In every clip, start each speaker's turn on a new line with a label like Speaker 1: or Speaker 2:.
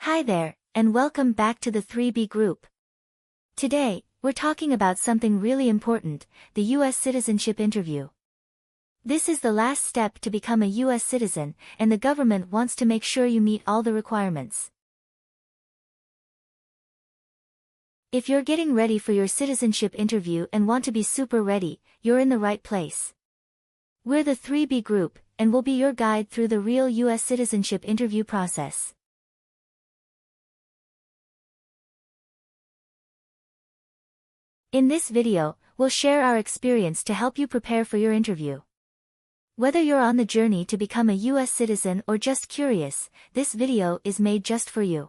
Speaker 1: Hi there, and welcome back to the 3B group. Today, we're talking about something really important, the U.S. citizenship interview. This is the last step to become a U.S. citizen, and the government wants to make sure you meet all the requirements. If you're getting ready for your citizenship interview and want to be super ready, you're in the right place. We're the 3B group, and we'll be your guide through the real U.S. citizenship interview process. In this video, we'll share our experience to help you prepare for your interview. Whether you're on the journey to become a U.S. citizen or just curious, this video is made just for you.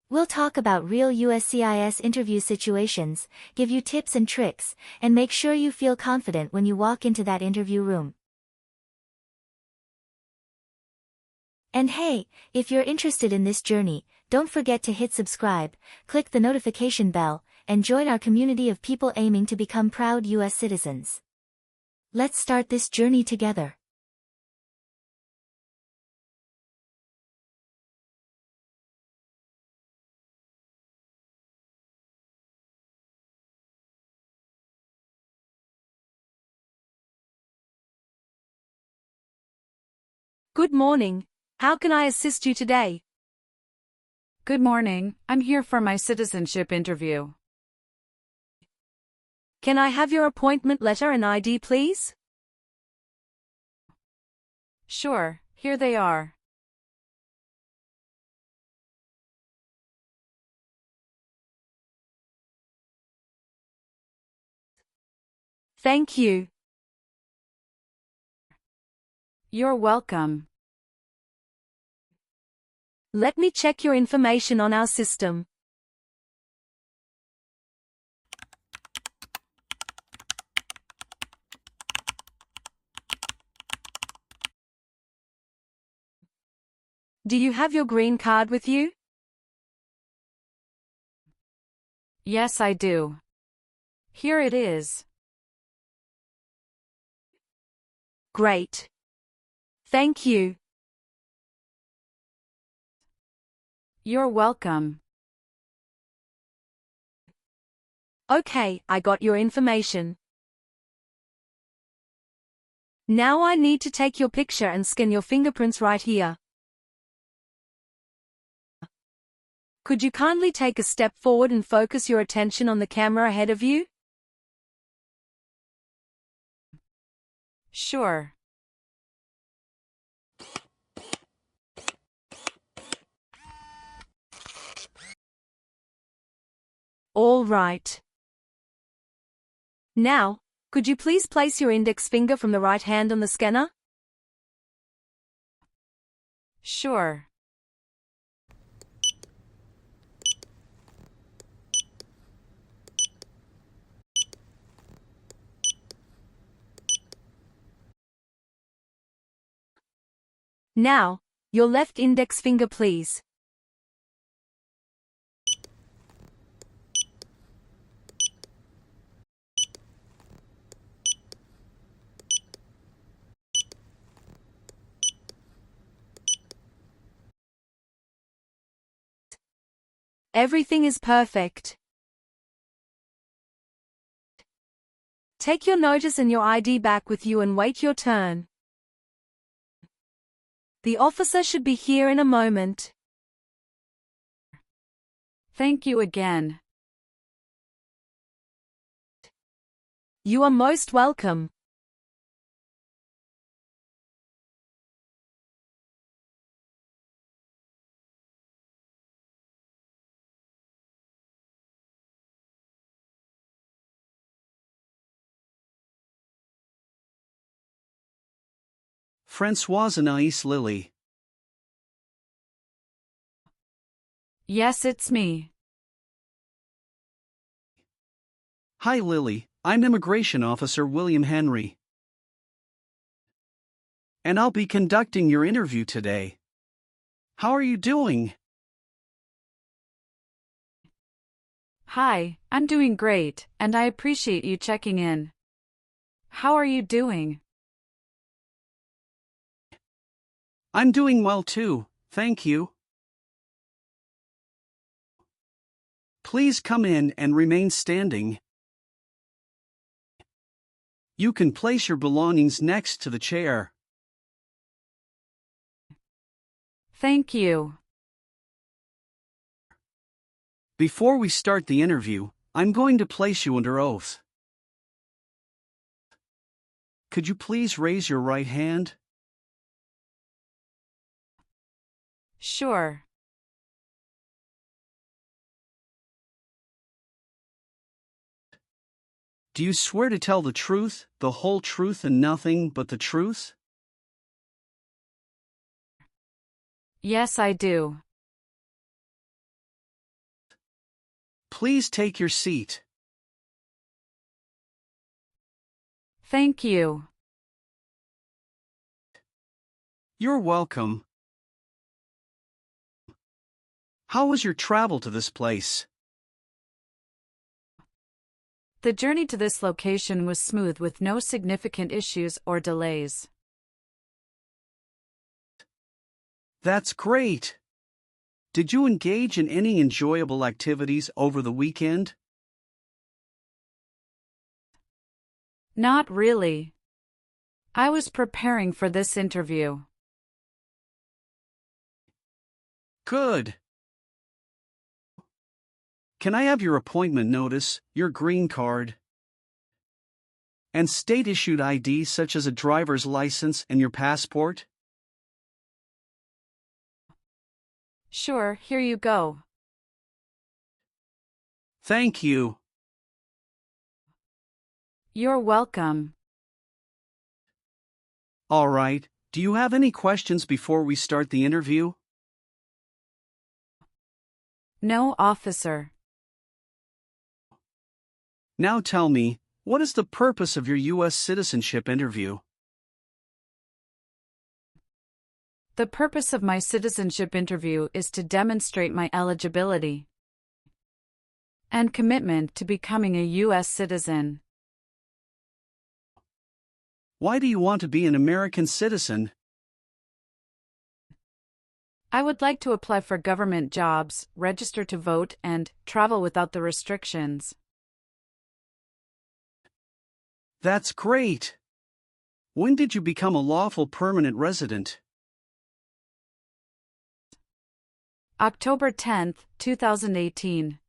Speaker 1: We'll talk about real USCIS interview situations, give you tips and tricks, and make sure you feel confident when you walk into that interview room. And hey, if you're interested in this journey, don't forget to hit subscribe, click the notification bell, and join our community of people aiming to become proud U.S. citizens. Let's start this journey together.
Speaker 2: Good morning. How can I assist you today?
Speaker 3: Good morning, I'm here for my citizenship interview.
Speaker 2: Can I have your appointment letter and ID, please?
Speaker 3: Sure, here they are.
Speaker 2: Thank you.
Speaker 3: You're welcome.
Speaker 2: Let me check your information on our system. Do you have your green card with you?
Speaker 3: Yes, I do. Here it is.
Speaker 2: Great. Thank you.
Speaker 3: You're welcome.
Speaker 2: Okay, I got your information. Now I need to take your picture and scan your fingerprints right here. Could you kindly take a step forward and focus your attention on the camera ahead of you?
Speaker 3: Sure.
Speaker 2: All right. Now, could you please place your index finger from the right hand on the scanner?
Speaker 3: Sure.
Speaker 2: Now, your left index finger, please. Everything is perfect. Take your notice and your ID back with you and wait your turn. The officer should be here in a moment.
Speaker 3: Thank you again.
Speaker 2: You are most welcome.
Speaker 4: Françoise Anais Lily.
Speaker 3: Yes, it's me.
Speaker 4: Hi Lily, I'm Immigration Officer William Henry. And I'll be conducting your interview today. How are you doing?
Speaker 3: Hi, I'm doing great, and I appreciate you checking in. How are you doing?
Speaker 4: I'm doing well too, thank you. Please come in and remain standing. You can place your belongings next to the chair.
Speaker 3: Thank you.
Speaker 4: Before we start the interview, I'm going to place you under oath. Could you please raise your right hand?
Speaker 3: Sure.
Speaker 4: Do you swear to tell the truth, the whole truth and nothing but the truth?
Speaker 3: Yes, I do.
Speaker 4: Please take your seat.
Speaker 3: Thank you.
Speaker 4: You're welcome. How was your travel to this place?
Speaker 3: The journey to this location was smooth with no significant issues or delays.
Speaker 4: That's great. Did you engage in any enjoyable activities over the weekend?
Speaker 3: Not really. I was preparing for this interview.
Speaker 4: Good. Can I have your appointment notice, your green card, and state-issued ID such as a driver's license and your passport?
Speaker 3: Sure, here you go.
Speaker 4: Thank you.
Speaker 3: You're welcome.
Speaker 4: All right, do you have any questions before we start the interview?
Speaker 3: No, officer.
Speaker 4: Now tell me, what is the purpose of your U.S. citizenship interview?
Speaker 3: The purpose of my citizenship interview is to demonstrate my eligibility and commitment to becoming a U.S. citizen.
Speaker 4: Why do you want to be an American citizen?
Speaker 3: I would like to apply for government jobs, register to vote, and travel without the restrictions.
Speaker 4: That's great. When did you become a lawful permanent resident?
Speaker 3: October 10, 2018.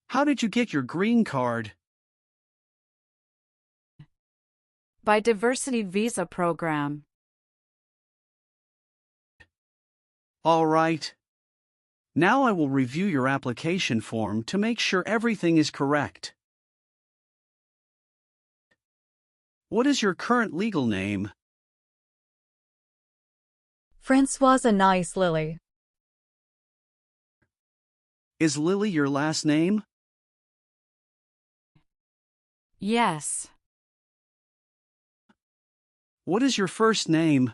Speaker 4: How did you get your green card?
Speaker 3: By Diversity Visa Program.
Speaker 4: All right. Now I will review your application form to make sure everything is correct. What is your current legal name?
Speaker 5: Francoise Anais Lily.
Speaker 4: Is Lily your last name?
Speaker 3: Yes.
Speaker 4: What is your first name?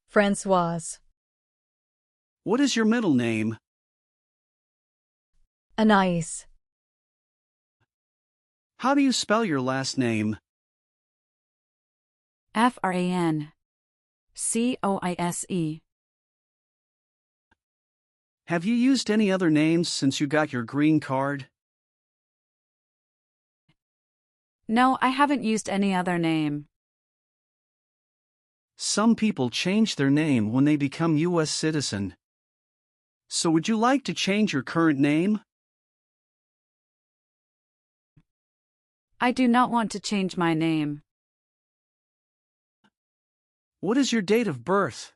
Speaker 5: Francoise.
Speaker 4: What is your middle name?
Speaker 5: Anais.
Speaker 4: How do you spell your last name?
Speaker 3: Francoise.
Speaker 4: Have you used any other names since you got your green card?
Speaker 3: No, I haven't used any other name.
Speaker 4: Some people change their name when they become U.S. citizen. So would you like to change your current name?
Speaker 3: I do not want to change my name.
Speaker 4: What is your date of birth?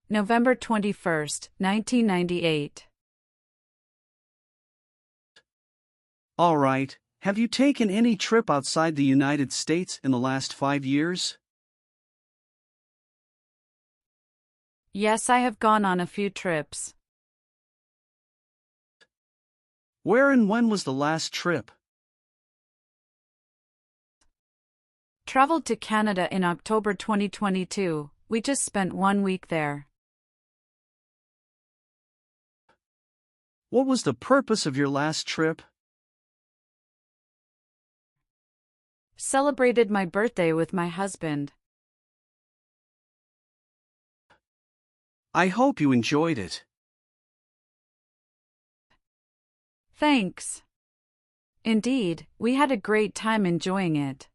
Speaker 3: November 21st, 1998.
Speaker 4: All right. Have you taken any trip outside the United States in the last 5 years?
Speaker 3: Yes, I have gone on a few trips.
Speaker 4: Where and when was the last trip?
Speaker 3: Traveled to Canada in October 2022. We just spent 1 week there.
Speaker 4: What was the purpose of your last trip?
Speaker 3: Celebrated my birthday with my husband.
Speaker 4: I hope you enjoyed it.
Speaker 3: Thanks. Indeed, we had a great time enjoying it.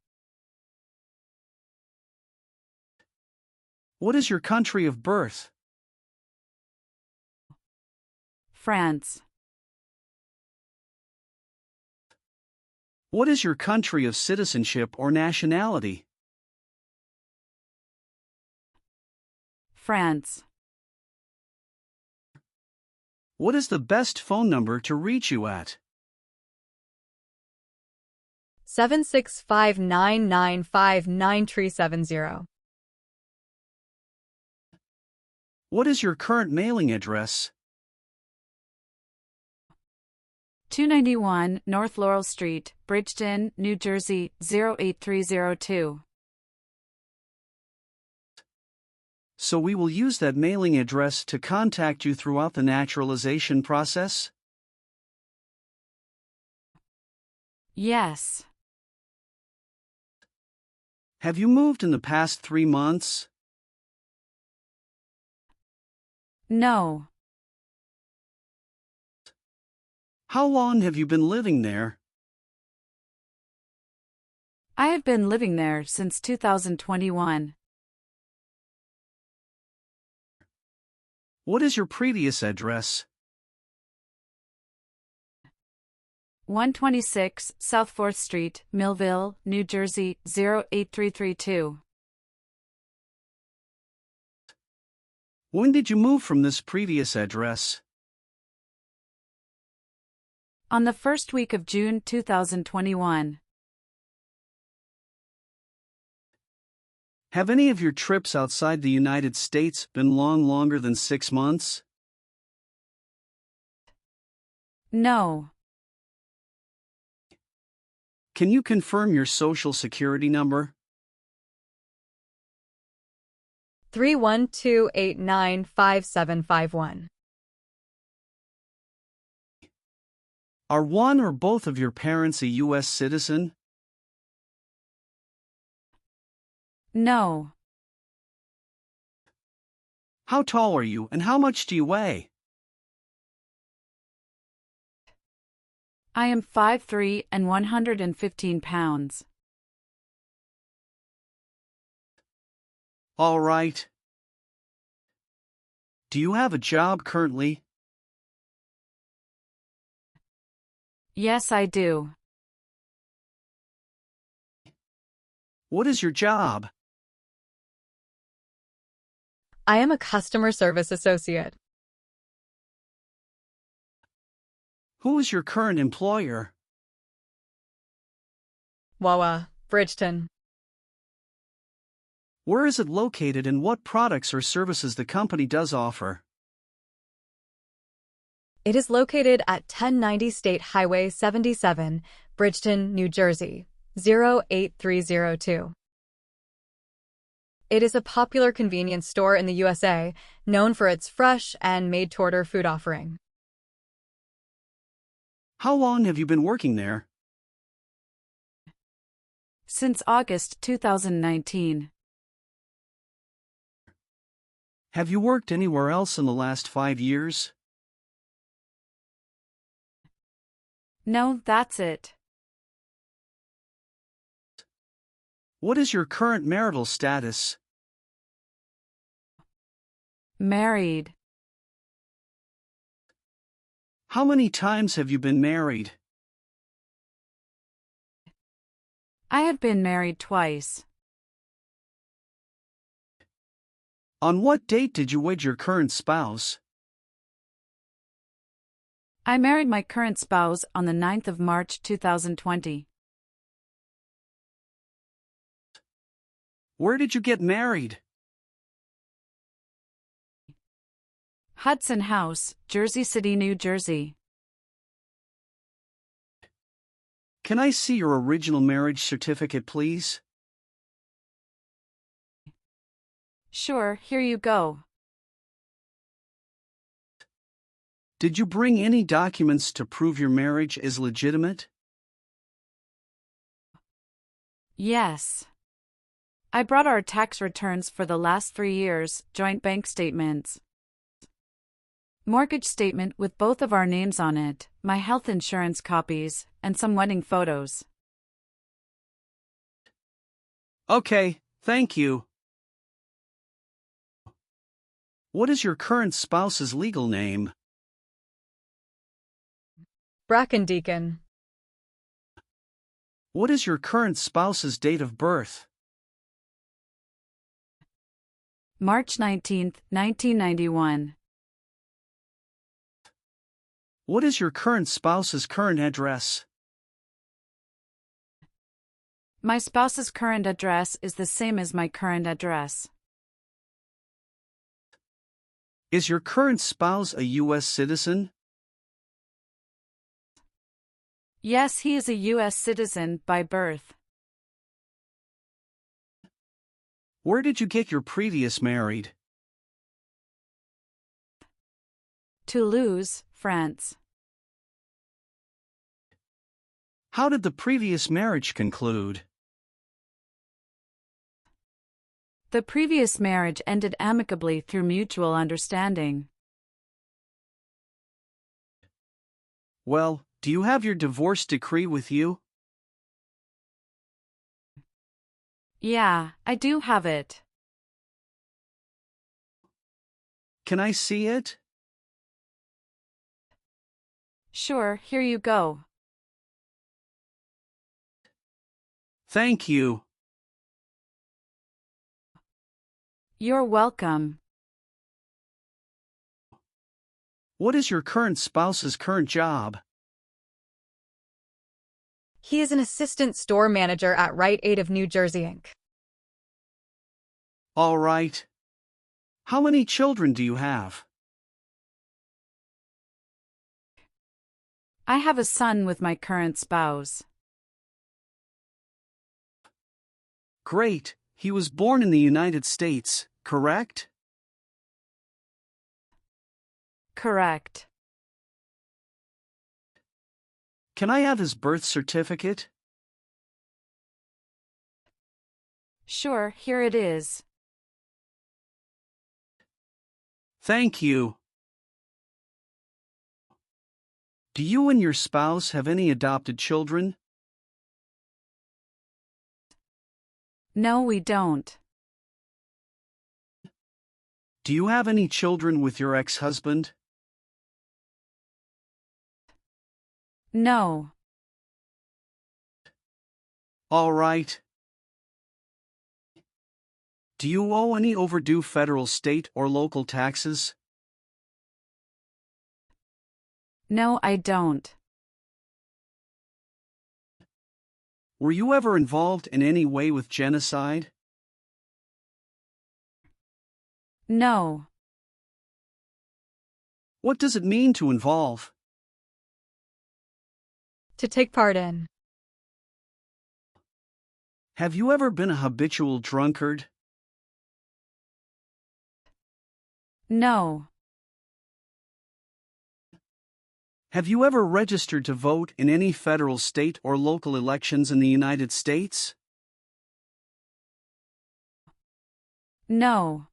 Speaker 4: What is your country of birth?
Speaker 3: France.
Speaker 4: What is your country of citizenship or nationality?
Speaker 3: France.
Speaker 4: What is the best phone number to reach you at?
Speaker 5: 765-995-9370.
Speaker 4: What is your current mailing address?
Speaker 3: 291 North Laurel Street, Bridgeton, New Jersey, 08302.
Speaker 4: So we will use that mailing address to contact you throughout the naturalization process?
Speaker 3: Yes.
Speaker 4: Have you moved in the past 3 months?
Speaker 3: No.
Speaker 4: How long have you been living there?
Speaker 3: I have been living there since 2021.
Speaker 4: What is your previous address?
Speaker 3: 126 South 4th Street, Millville, New Jersey, 08332.
Speaker 4: When did you move from this previous address?
Speaker 3: On the first week of June 2021.
Speaker 4: Have any of your trips outside the United States been longer than 6 months?
Speaker 3: No.
Speaker 4: Can you confirm your social security number?
Speaker 5: 312-895751.
Speaker 4: Are one or both of your parents a U.S. citizen?
Speaker 3: No.
Speaker 4: How tall are you and how much do you weigh?
Speaker 3: I am 5'3" and 115 pounds.
Speaker 4: All right. Do you have a job currently?
Speaker 3: Yes, I do.
Speaker 4: What is your job?
Speaker 5: I am a customer service associate.
Speaker 4: Who is your current employer?
Speaker 5: Wawa, Bridgeton.
Speaker 4: Where is it located and what products or services the company does offer?
Speaker 5: It is located at 1090 State Highway 77, Bridgeton, New Jersey, 08302. It is a popular convenience store in the USA, known for its fresh and made-to-order food offering.
Speaker 4: How long have you been working there?
Speaker 3: Since August 2019.
Speaker 4: Have you worked anywhere else in the last 5 years?
Speaker 3: No, that's it.
Speaker 4: What is your current marital status?
Speaker 3: Married.
Speaker 4: How many times have you been married?
Speaker 3: I have been married twice.
Speaker 4: On what date did you wed your current spouse?
Speaker 3: I married my current spouse on the 9th of March 2020.
Speaker 4: Where did you get married?
Speaker 3: Hudson House, Jersey City, New Jersey.
Speaker 4: Can I see your original marriage certificate, please?
Speaker 3: Sure, here you go.
Speaker 4: Did you bring any documents to prove your marriage is legitimate?
Speaker 3: Yes. I brought our tax returns for the last 3 years, joint bank statements, mortgage statement with both of our names on it, my health insurance copies, and some wedding photos.
Speaker 4: Okay, thank you. What is your current spouse's legal name?
Speaker 5: Brackendeacon.
Speaker 4: What is your current spouse's date of birth?
Speaker 3: March 19, 1991.
Speaker 4: What is your current spouse's current address?
Speaker 3: My spouse's current address is the same as my current address.
Speaker 4: Is your current spouse a U.S. citizen?
Speaker 3: Yes, he is a U.S. citizen by birth.
Speaker 4: Where did you get your previous married?
Speaker 3: Toulouse, France.
Speaker 4: How did the previous marriage conclude?
Speaker 3: The previous marriage ended amicably through mutual understanding.
Speaker 4: Well, do you have your divorce decree with you?
Speaker 3: Yeah, I do have it.
Speaker 4: Can I see it?
Speaker 3: Sure, here you go.
Speaker 4: Thank you.
Speaker 3: You're welcome.
Speaker 4: What is your current spouse's current job?
Speaker 5: He is an assistant store manager at Rite Aid of New Jersey, Inc.
Speaker 4: All right. How many children do you have?
Speaker 3: I have a son with my current spouse.
Speaker 4: Great. He was born in the United States, correct?
Speaker 3: Correct.
Speaker 4: Can I have his birth certificate?
Speaker 3: Sure, here it is.
Speaker 4: Thank you. Do you and your spouse have any adopted children?
Speaker 3: No, we don't.
Speaker 4: Do you have any children with your ex-husband?
Speaker 3: No.
Speaker 4: All right. Do you owe any overdue federal, state, or local taxes?
Speaker 3: No, I don't.
Speaker 4: Were you ever involved in any way with genocide?
Speaker 3: No.
Speaker 4: What does it mean to involve?
Speaker 5: To take part in.
Speaker 4: Have you ever been a habitual drunkard?
Speaker 3: No.
Speaker 4: Have you ever registered to vote in any federal, state, or local elections in the United States?
Speaker 3: No.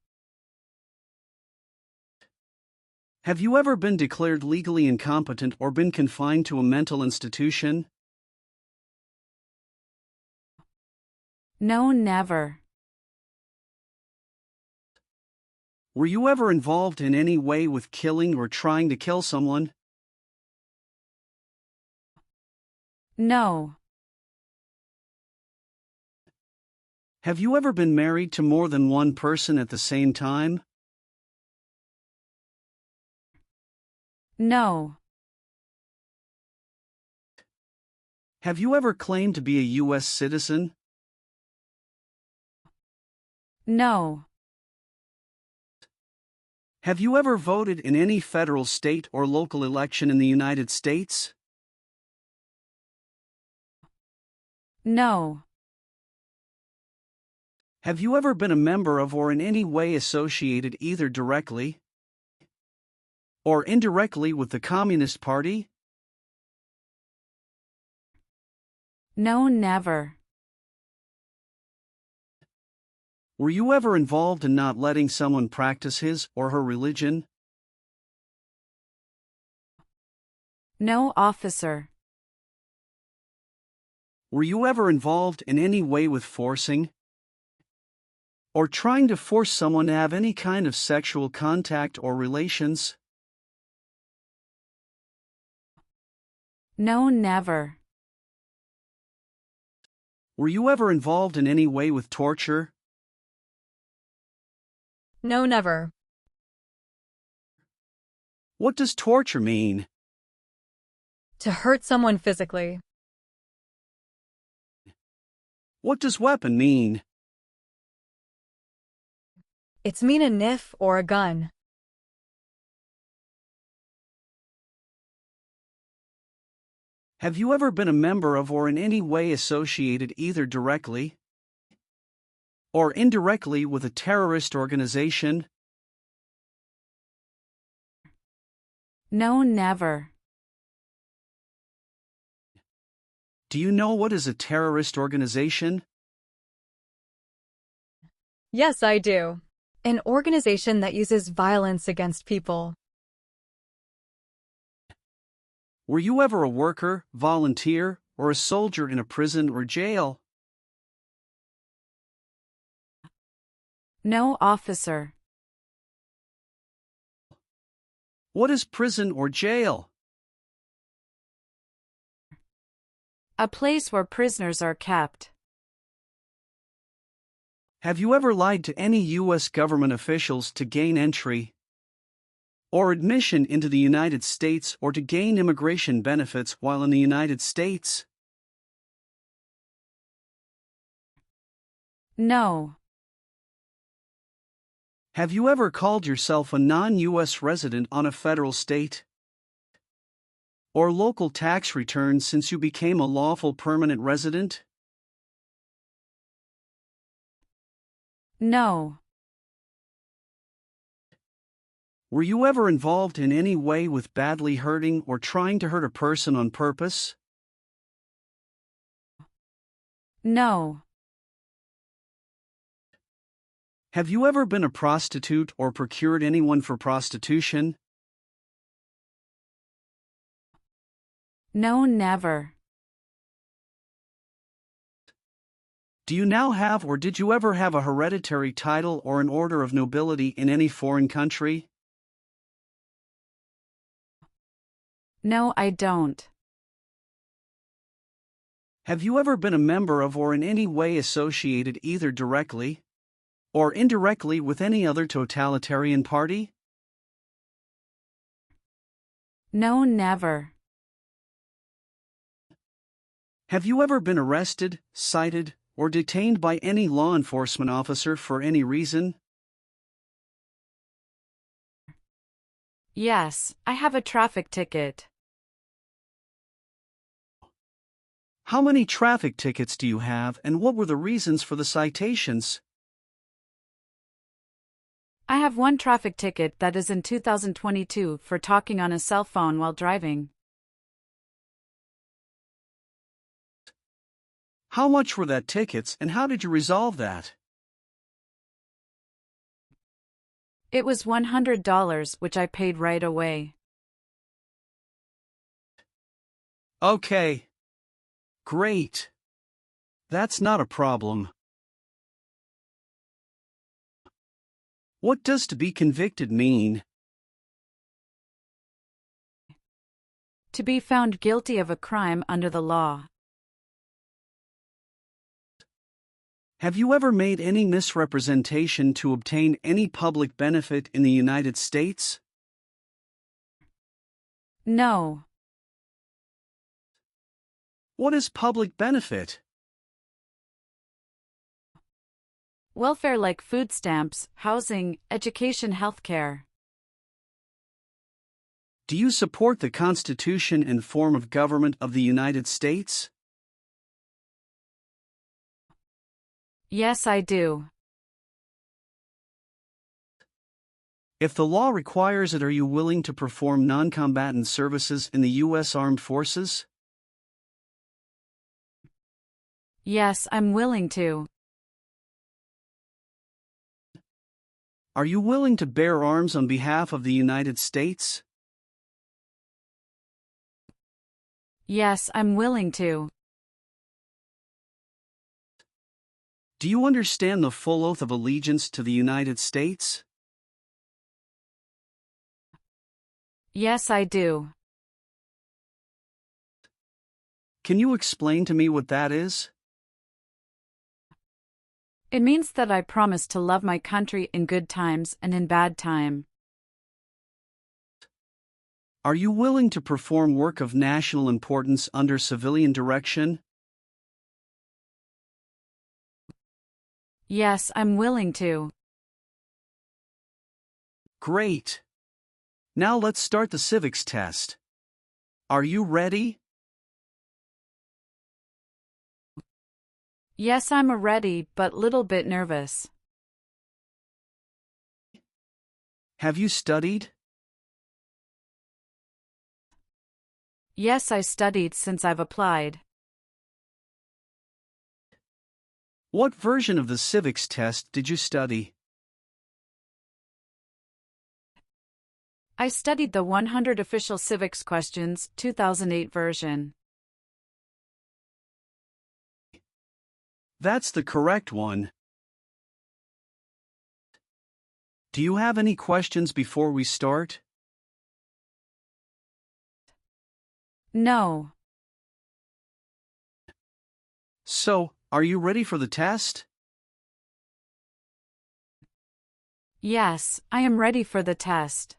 Speaker 4: Have you ever been declared legally incompetent or been confined to a mental institution?
Speaker 3: No, never.
Speaker 4: Were you ever involved in any way with killing or trying to kill someone?
Speaker 3: No.
Speaker 4: Have you ever been married to more than one person at the same time?
Speaker 3: No.
Speaker 4: Have you ever claimed to be a U.S. citizen?
Speaker 3: No.
Speaker 4: Have you ever voted in any federal, state, or local election in the United States?
Speaker 3: No.
Speaker 4: Have you ever been a member of or in any way associated either directly or indirectly with the Communist Party?
Speaker 3: No, never.
Speaker 4: Were you ever involved in not letting someone practice his or her religion?
Speaker 3: No, officer.
Speaker 4: Were you ever involved in any way with forcing or trying to force someone to have any kind of sexual contact or relations?
Speaker 3: No, never.
Speaker 4: Were you ever involved in any way with torture?
Speaker 5: No, never.
Speaker 4: What does torture mean?
Speaker 5: To hurt someone physically.
Speaker 4: What does weapon mean?
Speaker 5: It's mean a knife or a gun.
Speaker 4: Have you ever been a member of or in any way associated either directly or indirectly with a terrorist organization?
Speaker 3: No, never.
Speaker 4: Do you know what is a terrorist organization?
Speaker 5: Yes, I do. An organization that uses violence against people.
Speaker 4: Were you ever a worker, volunteer, or a soldier in a prison or jail?
Speaker 3: No, officer.
Speaker 4: What is prison or jail?
Speaker 3: A place where prisoners are kept.
Speaker 4: Have you ever lied to any U.S. government officials to gain entry or admission into the United States or to gain immigration benefits while in the United States?
Speaker 3: No.
Speaker 4: Have you ever called yourself a non-U.S. resident on a federal, state, or local tax return since you became a lawful permanent resident?
Speaker 3: No.
Speaker 4: Were you ever involved in any way with badly hurting or trying to hurt a person on purpose?
Speaker 3: No.
Speaker 4: Have you ever been a prostitute or procured anyone for prostitution?
Speaker 3: No, never.
Speaker 4: Do you now have or did you ever have a hereditary title or an order of nobility in any foreign country?
Speaker 3: No, I don't.
Speaker 4: Have you ever been a member of or in any way associated either directly or indirectly with any other totalitarian party?
Speaker 3: No, never.
Speaker 4: Have you ever been arrested, cited, or detained by any law enforcement officer for any reason?
Speaker 3: Yes, I have a traffic ticket.
Speaker 4: How many traffic tickets do you have, and what were the reasons for the citations?
Speaker 3: I have one traffic ticket that is in 2022 for talking on a cell phone while driving.
Speaker 4: How much were that tickets, and how did you resolve that?
Speaker 3: It was $100, which I paid right away.
Speaker 4: Okay. Great. That's not a problem. What does to be convicted mean?
Speaker 3: To be found guilty of a crime under the law.
Speaker 4: Have you ever made any misrepresentation to obtain any public benefit in the United States?
Speaker 3: No.
Speaker 4: What is public benefit?
Speaker 3: Welfare like food stamps, housing, education, healthcare.
Speaker 4: Do you support the Constitution and form of government of the United States?
Speaker 3: Yes, I do.
Speaker 4: If the law requires it, are you willing to perform non-combatant services in the U.S. Armed Forces?
Speaker 3: Yes, I'm willing to.
Speaker 4: Are you willing to bear arms on behalf of the United States?
Speaker 3: Yes, I'm willing to.
Speaker 4: Do you understand the full oath of allegiance to the United States?
Speaker 3: Yes, I do.
Speaker 4: Can you explain to me what that is?
Speaker 3: It means that I promise to love my country in good times and in bad time.
Speaker 4: Are you willing to perform work of national importance under civilian direction?
Speaker 3: Yes, I'm willing to.
Speaker 4: Great. Now let's start the civics test. Are you ready?
Speaker 3: Yes, I'm ready, but little bit nervous.
Speaker 4: Have you studied?
Speaker 3: Yes, I studied since I've applied.
Speaker 4: What version of the civics test did you study?
Speaker 3: I studied the 100 Official Civics Questions, 2008 version.
Speaker 4: That's the correct one. Do you have any questions before we start?
Speaker 3: No.
Speaker 4: So, are you ready for the test?
Speaker 3: Yes, I am ready for the test.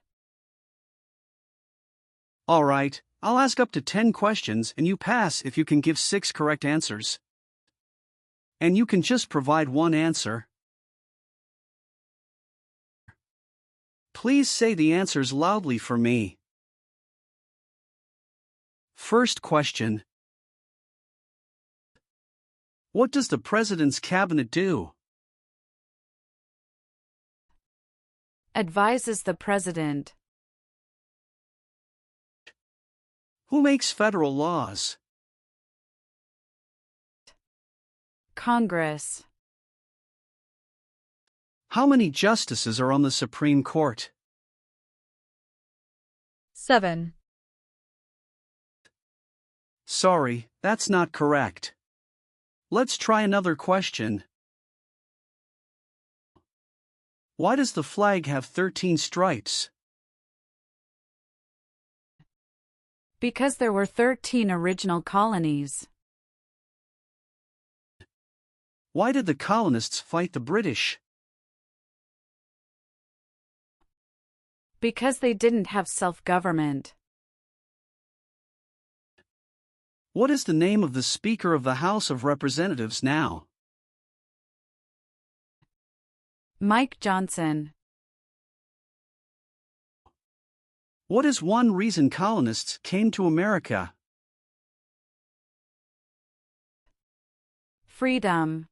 Speaker 4: All right, I'll ask up to 10 questions and you pass if you can give 6 correct answers. And you can just provide one answer. Please say the answers loudly for me. First question. What does the President's Cabinet do?
Speaker 3: Advises the President.
Speaker 4: Who makes federal laws?
Speaker 3: Congress.
Speaker 4: How many justices are on the Supreme Court?
Speaker 5: 7.
Speaker 4: Sorry, that's not correct. Let's try another question. Why does the flag have 13 stripes?
Speaker 3: Because there were 13 original colonies.
Speaker 4: Why did the colonists fight the British?
Speaker 3: Because they didn't have self-government.
Speaker 4: What is the name of the Speaker of the House of Representatives now?
Speaker 3: Mike Johnson.
Speaker 4: What is one reason colonists came to America?
Speaker 3: Freedom.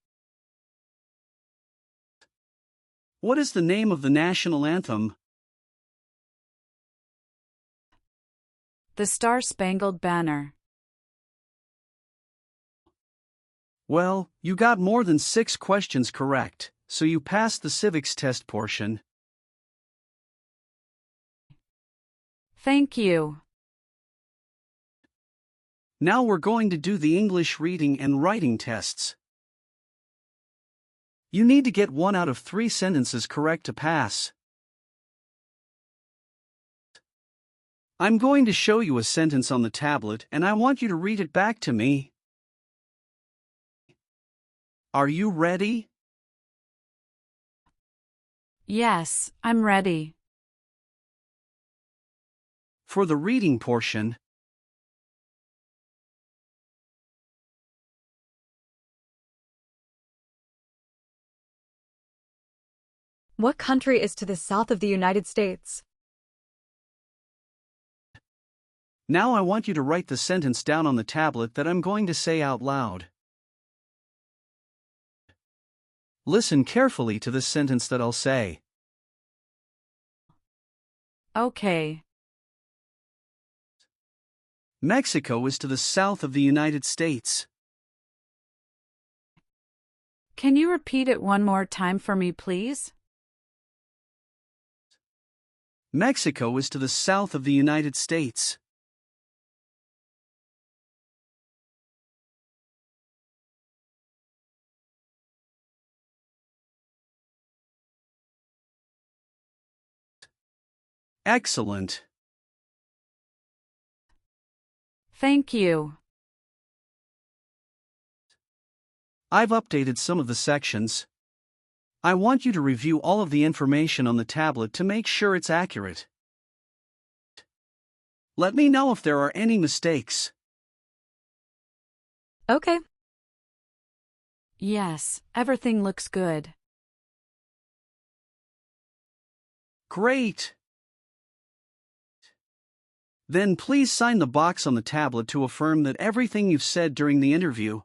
Speaker 4: What is the name of the national anthem?
Speaker 3: The Star-Spangled Banner.
Speaker 4: Well, you got more than 6 questions correct, so you passed the civics test portion.
Speaker 3: Thank you.
Speaker 4: Now we're going to do the English reading and writing tests. You need to get 1 out of 3 sentences correct to pass. I'm going to show you a sentence on the tablet and I want you to read it back to me. Are you ready?
Speaker 3: Yes, I'm ready.
Speaker 4: For the reading portion,
Speaker 5: What country is to the south of the United States?
Speaker 4: now I want you to write the sentence down on the tablet that I'm going to say out loud. Listen carefully to this sentence that I'll say.
Speaker 3: Okay.
Speaker 4: Mexico is to the south of the United States.
Speaker 3: Can you repeat it one more time for me, please?
Speaker 4: Mexico is to the south of the United States. Excellent.
Speaker 3: Thank you.
Speaker 4: I've updated some of the sections. I want you to review all of the information on the tablet to make sure it's accurate. Let me know if there are any mistakes.
Speaker 5: Okay.
Speaker 3: Yes, everything looks good.
Speaker 4: Great. Then please sign the box on the tablet to affirm that everything you've said during the interview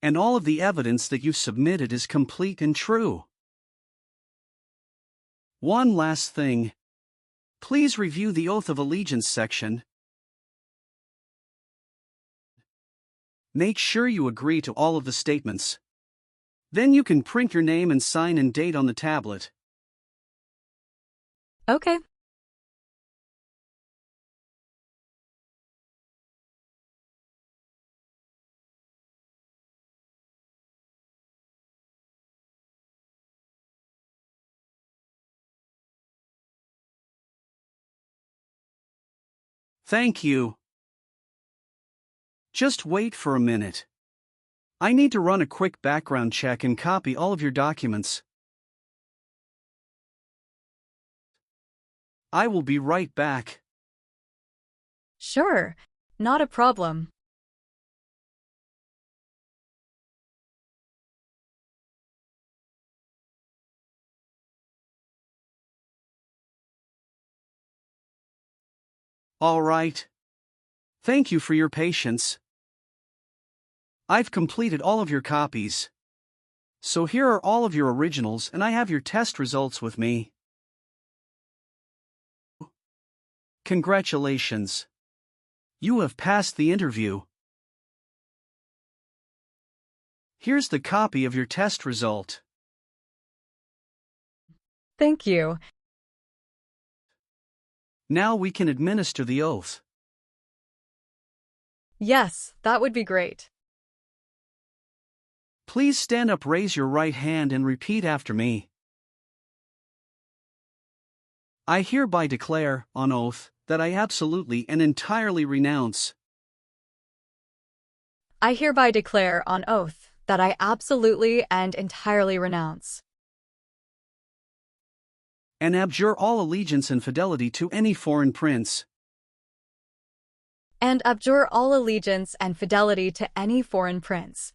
Speaker 4: and all of the evidence that you've submitted is complete and true. One last thing. Please review the Oath of Allegiance section. Make sure you agree to all of the statements. Then you can print your name and sign and date on the tablet.
Speaker 5: Okay.
Speaker 4: Thank you. Just wait for a minute. I need to run a quick background check and copy all of your documents. I will be right back.
Speaker 5: Sure. Not a problem.
Speaker 4: All right. Thank you for your patience. I've completed all of your copies. So here are all of your originals and I have your test results with me. Congratulations. You have passed the interview. Here's the copy of your test result.
Speaker 5: Thank you.
Speaker 4: Now we can administer the oath.
Speaker 5: Yes, that would be great.
Speaker 4: Please stand up, raise your right hand and repeat after me. I hereby declare, on oath, that I absolutely and entirely renounce.
Speaker 5: I hereby declare on oath that I absolutely and entirely renounce
Speaker 4: And abjure all allegiance and fidelity to any foreign prince,
Speaker 5: and abjure all allegiance and fidelity to any foreign prince,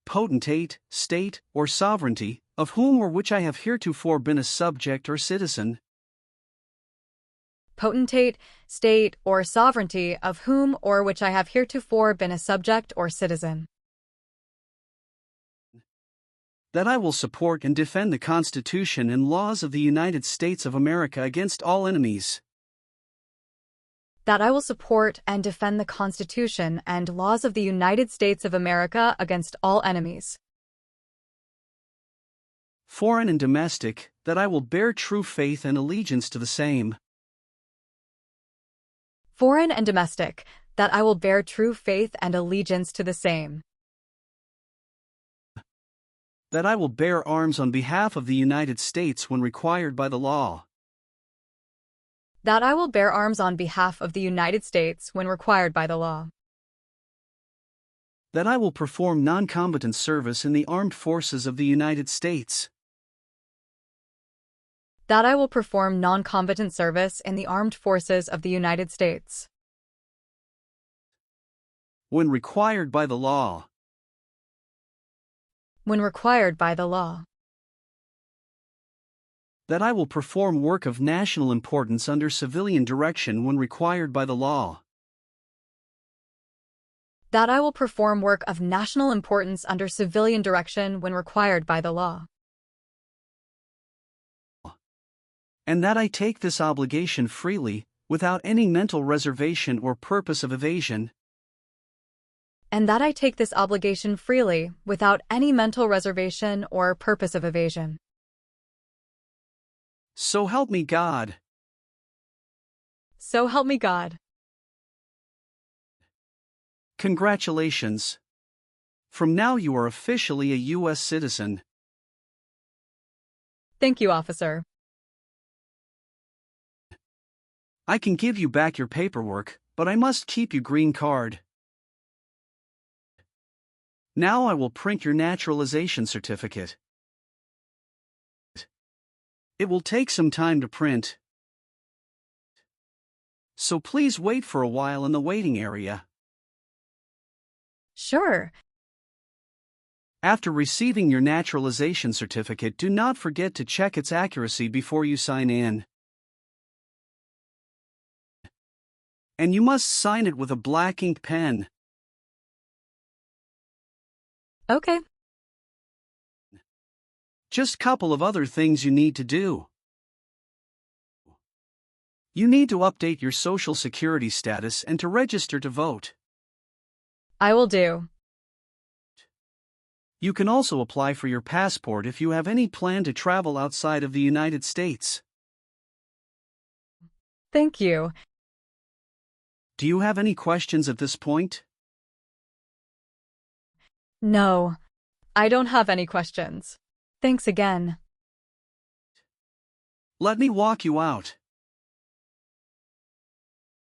Speaker 4: potentate, state, or sovereignty, of whom or which I have heretofore been a subject or citizen,
Speaker 5: potentate, state, or sovereignty of whom or which I have heretofore been a subject or citizen,
Speaker 4: that I will support and defend the Constitution and laws of the United States of America against all enemies,
Speaker 5: that I will support and defend the Constitution and laws of the United States of America against all enemies,
Speaker 4: foreign and domestic, that I will bear true faith and allegiance to the same,
Speaker 5: foreign and domestic, that I will bear true faith and allegiance to the same,
Speaker 4: that I will bear arms on behalf of the United States when required by the law,
Speaker 5: that I will bear arms on behalf of the United States when required by the law,
Speaker 4: that I will perform non-combatant service in the armed forces of the United States,
Speaker 5: that I will perform non-combatant service in the armed forces of the United States
Speaker 4: when required by the law,
Speaker 5: when required by the law,
Speaker 4: that I will perform work of national importance under civilian direction when required by the law,
Speaker 5: that I will perform work of national importance under civilian direction when required by the law,
Speaker 4: and that I take this obligation freely, without any mental reservation or purpose of evasion,
Speaker 5: and that I take this obligation freely, without any mental reservation or purpose of evasion,
Speaker 4: So help me God.
Speaker 5: So help me God.
Speaker 4: Congratulations. From now you are officially a U.S. citizen.
Speaker 5: Thank you, officer.
Speaker 4: I can give you back your paperwork, but I must keep your green card. Now I will print your naturalization certificate. It will take some time to print, so please wait for a while in the waiting area.
Speaker 5: Sure.
Speaker 4: After receiving your naturalization certificate, do not forget to check its accuracy before you sign in. And you must sign it with a black ink pen.
Speaker 5: Okay.
Speaker 4: Just couple of other things you need to do. You need to update your social security status and to register to vote.
Speaker 5: I will do.
Speaker 4: You can also apply for your passport if you have any plan to travel outside of the United States.
Speaker 5: Thank you.
Speaker 4: Do you have any questions at this point?
Speaker 5: No. I don't have any questions. Thanks again.
Speaker 4: Let me walk you out.